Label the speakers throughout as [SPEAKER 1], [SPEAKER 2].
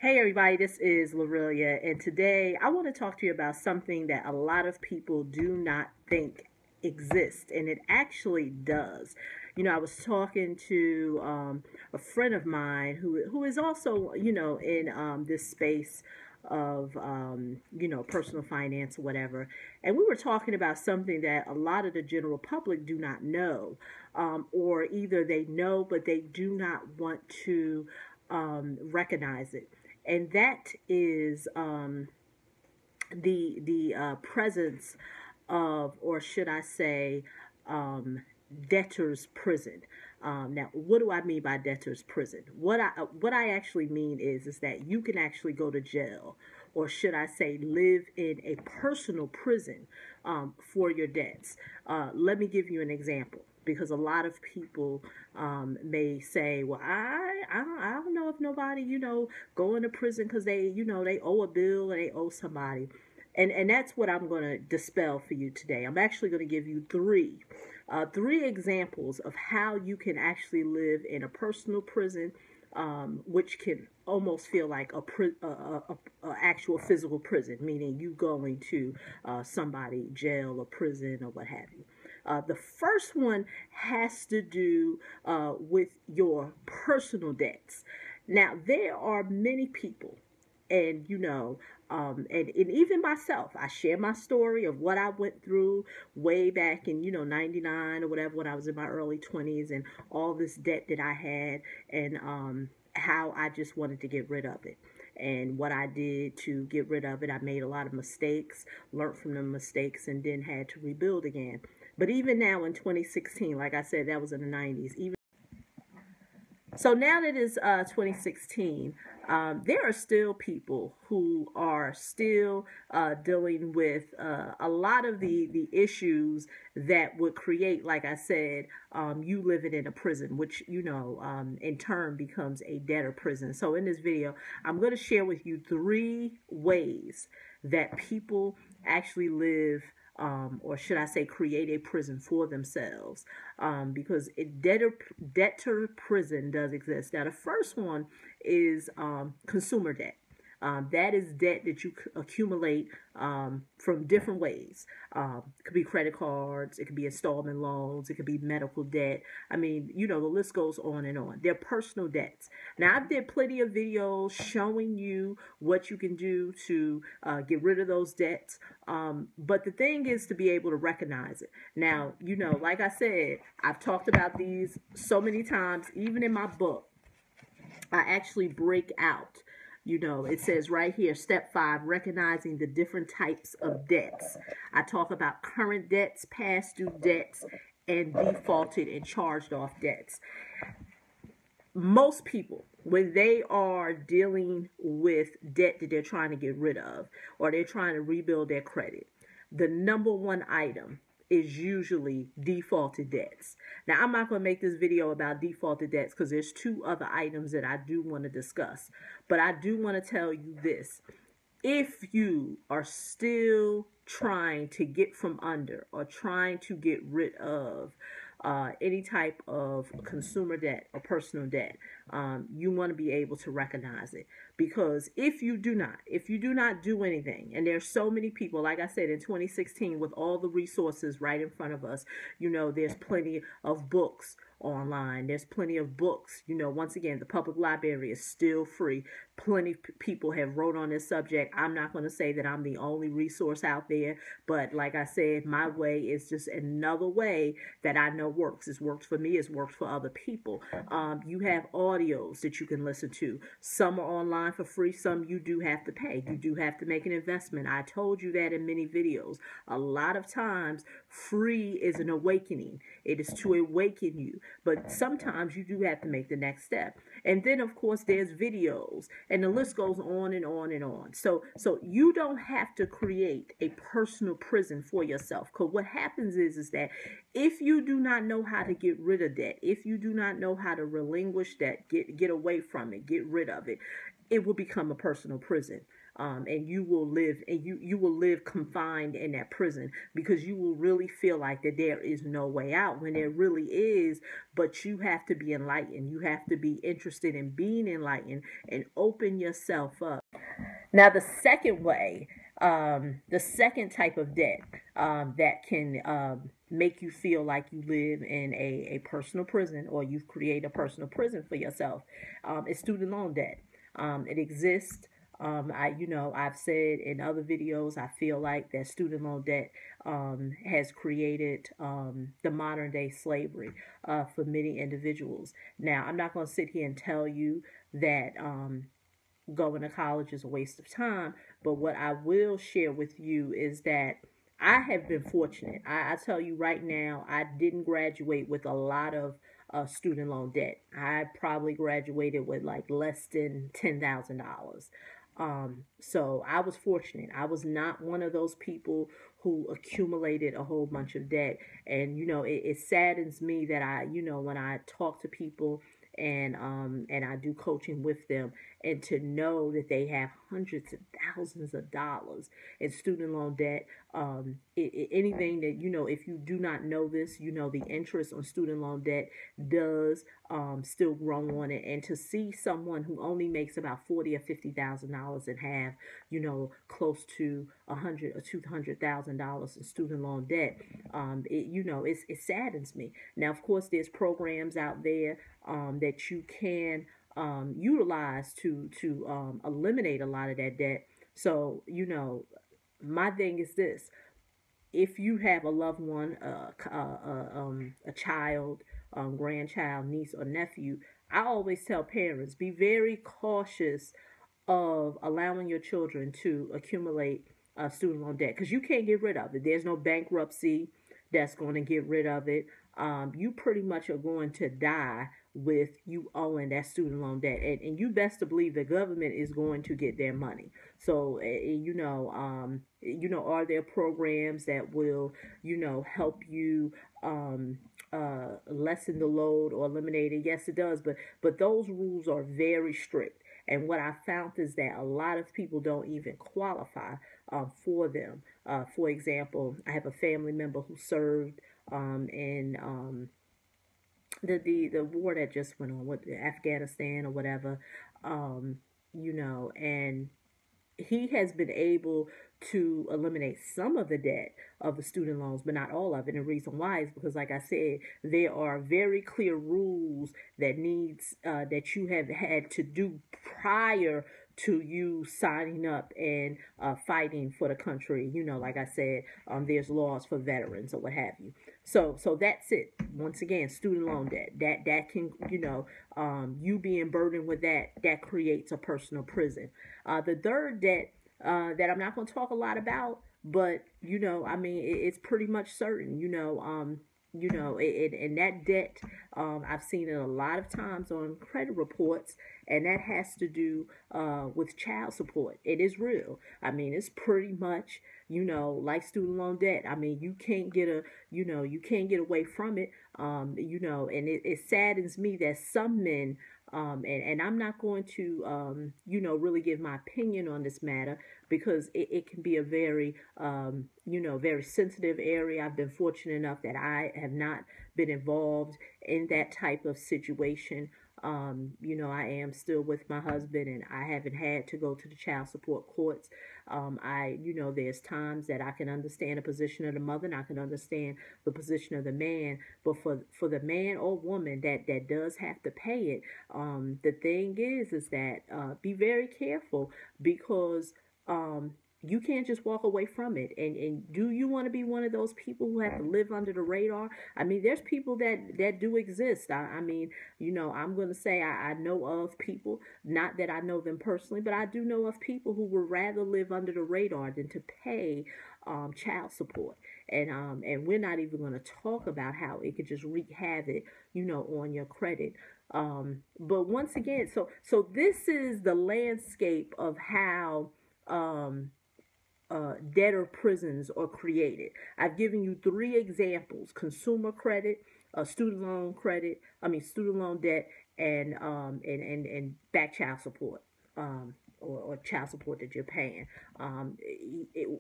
[SPEAKER 1] Hey everybody, this is Lorelia, and today I want to talk to you about something that a lot of people do not think exists, and it actually does. I was talking to a friend of mine who is also, in this space of, personal finance or whatever, and we were talking about something that a lot of the general public do not know, or either they know but they do not want to recognize it, and that is the presence of, or should I say, debtor's prison. Now, what do I mean by debtor's prison? What I actually mean is that you can actually go to jail, or should I say, live in a personal prison for your debts. Let me give you an example, because a lot of people may say, well, I don't know if nobody, going to prison because they owe a bill or they owe somebody. And that's what I'm going to dispel for you today. I'm actually going to give you three examples of how you can actually live in a personal prison, which can almost feel like a actual physical prison, meaning you going to somebody jail or prison or what have you. The first one has to do with your personal debts. Now, there are many people, and and even myself, I share my story of what I went through way back in 99 or whatever, when I was in my early 20s, and all this debt that I had, and how I just wanted to get rid of it. And what I did to get rid of it, I made a lot of mistakes, learned from the mistakes, and then had to rebuild again. But even now in 2016, like I said, that was in the 90s. So now that it's 2016, there are still people who are still dealing with a lot of the issues that would create, like I said, you living in a prison, which, in turn becomes a debtor prison. So in this video, I'm going to share with you three ways that people actually live, or should I say, create a prison for themselves, because debtor prison does exist. Now, the first one is consumer debt. That is debt that you accumulate from different ways. It could be credit cards, it could be installment loans, it could be medical debt. I mean, the list goes on and on. They're personal debts. Now, I've did plenty of videos showing you what you can do to get rid of those debts. But the thing is to be able to recognize it. Now, like I said, I've talked about these so many times. Even in my book, I actually break out. It says right here, step 5, recognizing the different types of debts. I talk about current debts, past due debts, and defaulted and charged off debts. Most people, when they are dealing with debt that they're trying to get rid of, or they're trying to rebuild their credit, the number one item is usually defaulted debts. Now, I'm not going to make this video about defaulted debts because there's two other items that I do want to discuss. But I do want to tell you this. If you are still trying to get from under, or trying to get rid of any type of consumer debt or personal debt, you want to be able to recognize it. Because if you do not do anything, and there's so many people, like I said, in 2016, with all the resources right in front of us, there's plenty of books online. There's plenty of books. Once again, the public library is still free. Plenty of people have wrote on this subject. I'm not going to say that I'm the only resource out there, but like I said, my way is just another way that I know works. It's worked for me. It's worked for other people. You have audios that you can listen to. Some are online for free. Some you do have to pay. You do have to make an investment. I told you that in many videos. A lot of times, free is an awakening. It is to awaken you. But sometimes you do have to make the next step. And then, of course, there's videos. And the list goes on and on and on. So you don't have to create a personal prison for yourself. Because what happens is that if you do not know how to get rid of that, if you do not know how to relinquish that, get away from it, get rid of it, it will become a personal prison. And you will live confined in that prison, because you will really feel like that there is no way out, when there really is, but you have to be enlightened. You have to be interested in being enlightened and open yourself up. Now, the second way, the second type of debt that can make you feel like you live in a personal prison, or you've created a personal prison for yourself, is student loan debt. It exists. I've said in other videos, I feel like that student loan debt has created the modern day slavery for many individuals. Now, I'm not going to sit here and tell you that going to college is a waste of time, but what I will share with you is that I have been fortunate. I tell you right now, I didn't graduate with a lot of student loan debt. I probably graduated with like less than $10,000. So I was fortunate. I was not one of those people who accumulated a whole bunch of debt. And it saddens me that when I talk to people and I do coaching with them, and to know that they have hundreds of thousands of dollars in student loan debt. Anything that, if you do not know this, the interest on student loan debt does still grow on it. And to see someone who only makes about $40,000 or $50,000 and have, close to $100,000 or $200,000 in student loan debt, it saddens me. Now, of course, there's programs out there that you can utilize to eliminate a lot of that debt. So, my thing is this: if you have a loved one, a child, grandchild, niece, or nephew, I always tell parents, be very cautious of allowing your children to accumulate student loan debt, because you can't get rid of it. There's no bankruptcy that's going to get rid of it. You pretty much are going to die with you owing that student loan debt, and you best to believe the government is going to get their money. So are there programs that will help you lessen the load or eliminate it? Yes, it does, but those rules are very strict. And what I found is that a lot of people don't even qualify for them. For example, I have a family member who served in the war that just went on with Afghanistan or whatever, and he has been able to eliminate some of the debt of the student loans, but not all of it. And the reason why is because, like I said, there are very clear rules that that you have had to do prior to you signing up and fighting for the country. Like I said, there's laws for veterans or what have you. So that's it. Once again, student loan debt. That can, you being burdened with that creates a personal prison. The third debt that I'm not going to talk a lot about, but it's pretty much certain. And that debt, I've seen it a lot of times on credit reports, and that has to do with child support. It is real. It's pretty much, like student loan debt. You can't get away from it. And it saddens me that some men, and I'm not going to, really give my opinion on this matter, because it can be a very, very sensitive area. I've been fortunate enough that I have not been involved in that type of situation. I am still with my husband, and I haven't had to go to the child support courts. There's times that I can understand the position of the mother, and I can understand the position of the man. But for the man or woman that does have to pay it, the thing is that be very careful, because you can't just walk away from it. And do you want to be one of those people who have to live under the radar? There's people that do exist. I'm going to say I know of people, not that I know them personally, but I do know of people who would rather live under the radar than to pay child support. And we're not even going to talk about how it could just wreak havoc, on your credit. But once again, so this is the landscape of how debtor prisons are created. I've given you 3 examples: consumer credit, student loan debt, and back child support, or child support that you're paying.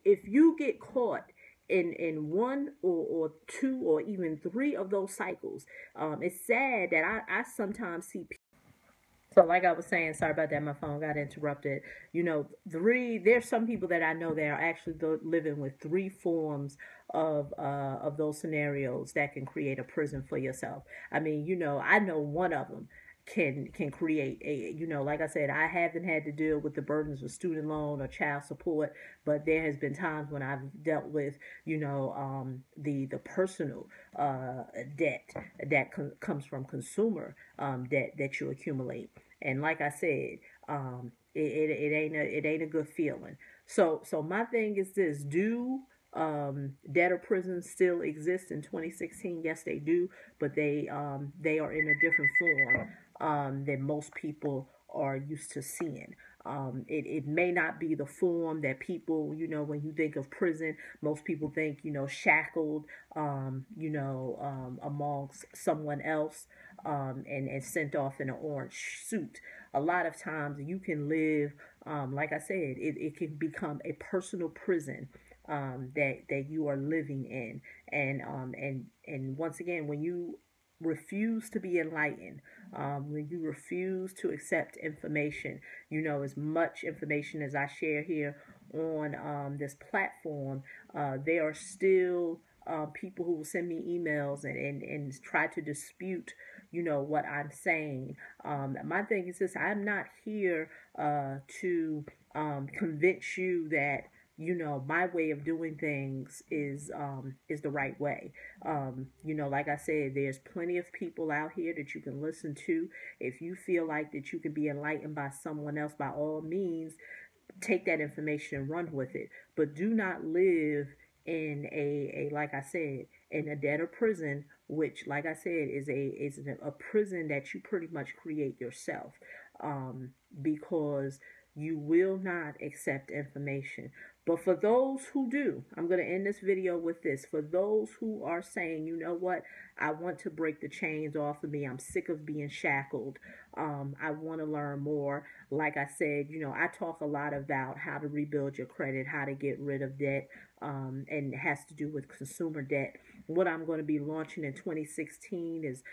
[SPEAKER 1] If you get caught in one or two or even three of those cycles, it's sad that I sometimes see people. So, like I was saying, sorry about that. My phone got interrupted. There's some people that I know that are actually living with three forms of those scenarios that can create a prison for yourself. I mean, I know one of them can create a, like I said, I haven't had to deal with the burdens of student loan or child support, but there has been times when I've dealt with, the personal debt that comes from consumer debt that you accumulate. And like I said, it ain't a good feeling. So my thing is this: do debtor prisons still exist in 2016? Yes, they do, but they are in a different form than most people are used to seeing. It may not be the form that people, when you think of prison, most people think, shackled, amongst someone else, and sent off in an orange suit. A lot of times you can live, like I said, it can become a personal prison that you are living in. And once again, when you refuse to be enlightened, when you refuse to accept information, as much information as I share here on this platform, there are still people who will send me emails and try to dispute, what I'm saying. My thing is this: I'm not here to convince you that my way of doing things is the right way. Like I said, there's plenty of people out here that you can listen to. If you feel like that you can be enlightened by someone else, by all means, take that information and run with it. But do not live in a like I said, in a debtor prison, which, like I said, is a prison that you pretty much create yourself, because you will not accept information. But for those who do, I'm going to end this video with this. For those who are saying, you know what, I want to break the chains off of me. I'm sick of being shackled. I want to learn more. Like I said, I talk a lot about how to rebuild your credit, how to get rid of debt, and it has to do with consumer debt. What I'm going to be launching in 2016 is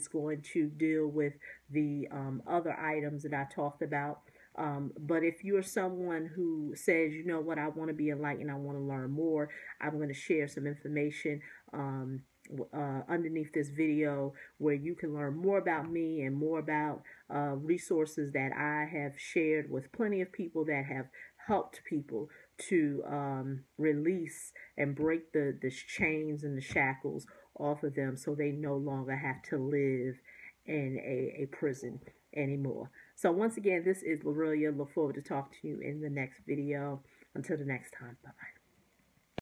[SPEAKER 1] going to deal with the other items that I talked about. But if you're someone who says, you know what, I want to be enlightened, I want to learn more, I'm going to share some information underneath this video where you can learn more about me and more about resources that I have shared with plenty of people that have helped people to release and break the chains and the shackles off of them, so they no longer have to live in a prison anymore. So once again, this is Lorelia. Look forward to talking to you in the next video. Until the next time, bye-bye.